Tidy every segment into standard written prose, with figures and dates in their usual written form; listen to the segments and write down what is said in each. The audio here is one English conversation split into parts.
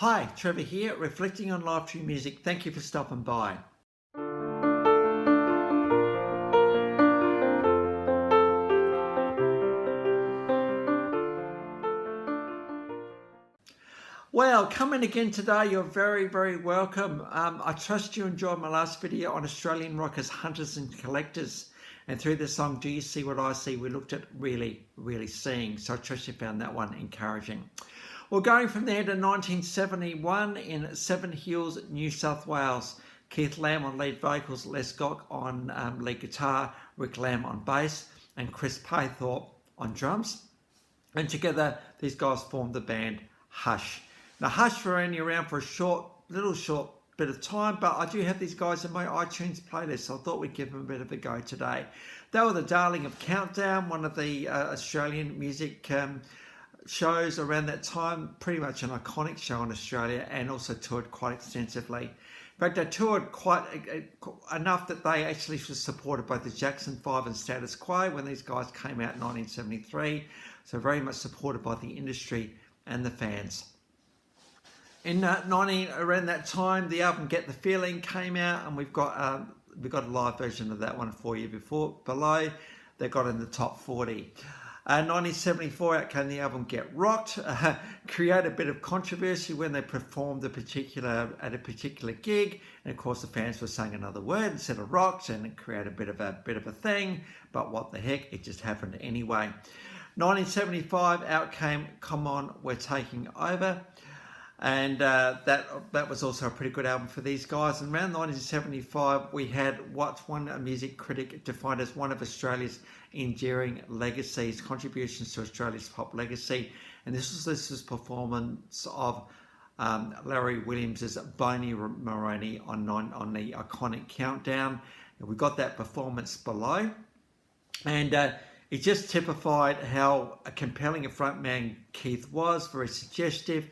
Hi, Trevor here, reflecting on live stream music. Thank you for stopping by. Well, coming again today, you're very welcome. I trust you enjoyed my last video on Australian rockers, hunters and collectors. And through the song, Do You See What I See? We looked at really seeing. So I trust you found that one encouraging. Well, going from there to 1971 in Seven Hills, New South Wales. Keith Lamb on lead vocals, Les Gock on lead guitar, Rick Lamb on bass, and Chris Paythorpe on drums. And together, these guys formed the band Hush. Now, Hush were only around for a short bit of time, but I do have these guys in my iTunes playlist, so I thought we'd give them a bit of a go today. They were the darling of Countdown, one of the Australian music shows around that time, pretty much an iconic show in Australia, and also toured quite extensively. In fact, they toured quite enough that they actually were supported by the Jackson 5 and Status Quo when these guys came out in 1973, so very much supported by the industry and the fans. In around that time, the album Get the Feeling came out, and we've got a live version of that one for you below. They got in the top 40. 1974 out came the album Get Rocked, created a bit of controversy when they performed at a particular gig, and of course the fans were saying another word instead of rocked, and it created a bit of a thing. But what the heck, it just happened anyway. 1975 out came Come On, We're Taking Over. And that was also a pretty good album for these guys. And around 1975, we had what one music critic defined as one of Australia's enduring legacies, contributions to Australia's pop legacy. And this was performance of Larry Williams' Boney Maroney on the iconic Countdown. And we got that performance below. And it just typified how compelling a frontman Keith was, very suggestive.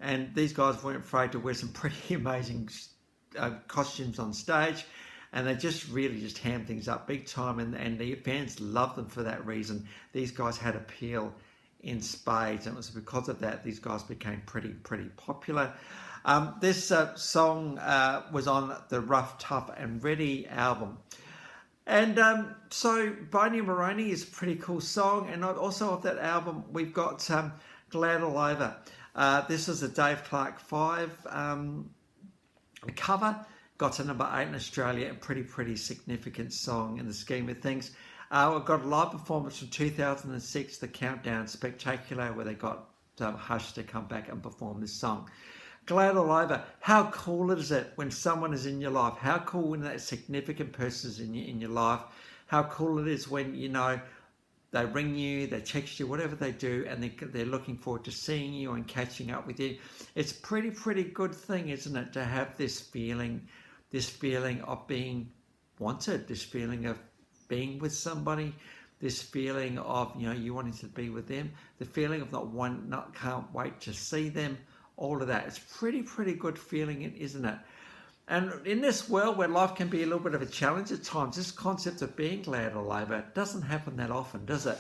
And these guys weren't afraid to wear some pretty amazing costumes on stage, and they just hammed things up big time, and the fans loved them for that reason. These guys had appeal in spades, and it was because of that these guys became pretty popular. This song was on the Rough, Tough and Ready album. And so Boney Maroney is a pretty cool song, and also off that album we've got Glad All Over. This is a Dave Clark 5 cover, got to number 8 in Australia, a pretty significant song in the scheme of things. We've got a live performance from 2006, the Countdown Spectacular, where they got Hush to come back and perform this song. Glad All Over. How cool is it when someone is in your life? How cool when that significant person is in your life? How cool it is when, you know, they ring you, they text you, whatever they do, and they're looking forward to seeing you and catching up with you. It's pretty good thing, isn't it, to have this feeling of being wanted, this feeling of being with somebody, this feeling of, you know, you wanting to be with them, the feeling of can't wait to see them, all of that. It's pretty good feeling, isn't it? And in this world where life can be a little bit of a challenge at times, this concept of being glad all over doesn't happen that often, does it?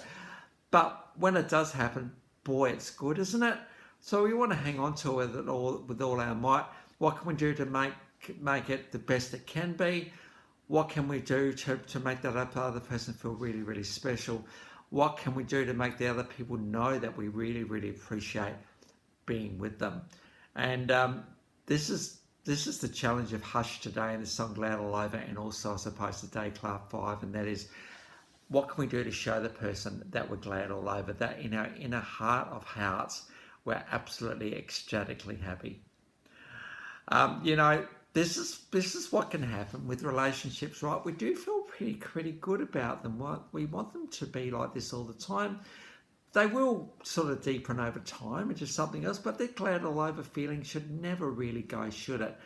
But when it does happen, boy, it's good, isn't it? So we want to hang on to it with all our might. What can we do to make it the best it can be? What can we do to make that other person feel really special? What can we do to make the other people know that we really appreciate being with them? And this is the challenge of Hush today in the song Glad All Over, and also I suppose the Dave Clark 5, and that is, what can we do to show the person that we're glad all over, that in our inner heart of hearts we're absolutely ecstatically happy. You know, this is what can happen with relationships, right? We do feel pretty good about them. We want them to be like this all the time. They will sort of deepen over time into something else, but that glad all over feeling should never really go, should it?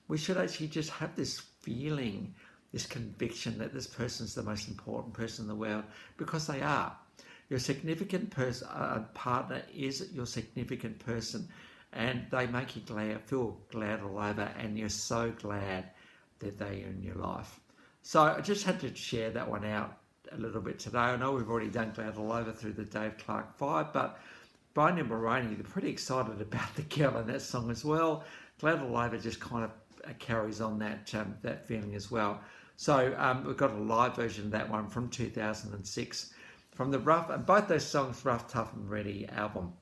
We should actually just have this feeling, this conviction that this person's the most important person in the world, because they are. Your significant partner is your significant person, and they make you feel glad all over, and you're so glad that they're in your life. So I just had to share that one out a little bit today. I know we've already done Glad All Over through the Dave Clark 5, but Brian and Maroney, they're pretty excited about the girl in that song as well. Glad All Over just kind of carries on that feeling as well. So we've got a live version of that one from 2006 from the Rough, and both those songs, Rough, Tough and Ready album.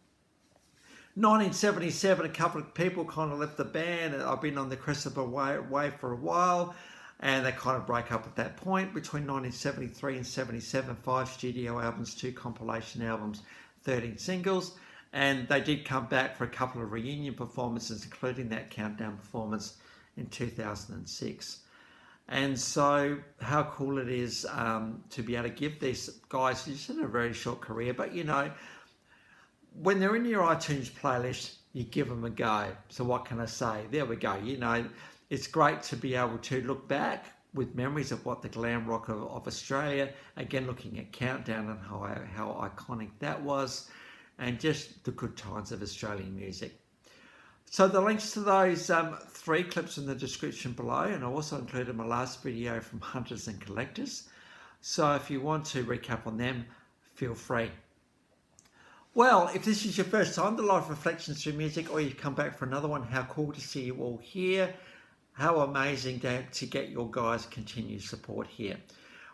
1977, a couple of people kind of left the band, and I've been on the crest of a wave for a while, and they kind of break up at that point. Between 1973 and 77, 5 studio albums, 2 compilation albums, 13 singles, and they did come back for a couple of reunion performances, including that countdown performance in 2006. And so how cool it is to be able to give these guys just in a very short career, but you know, when they're in your iTunes playlist, you give them a go. So what can I say? There we go. You know, it's great to be able to look back with memories of what the glam rock of Australia, again looking at Countdown and how iconic that was, and just the good times of Australian music. So the links to those 3 clips in the description below, and I also included my last video from Hunters and Collectors. So if you want to recap on them, feel free. Well, if this is your first time to Live Reflections Through Music, or you've come back for another one, how cool to see you all here. How amazing to get your guys' continued support here.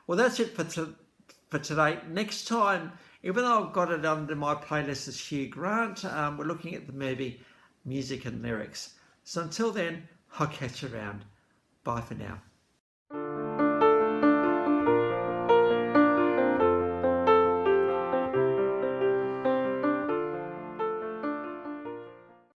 Well, that's it for today. Next time, even though I've got it under my playlist as Hugh Grant, we're looking at the movie Music and Lyrics. So until then, I'll catch you around. Bye for now.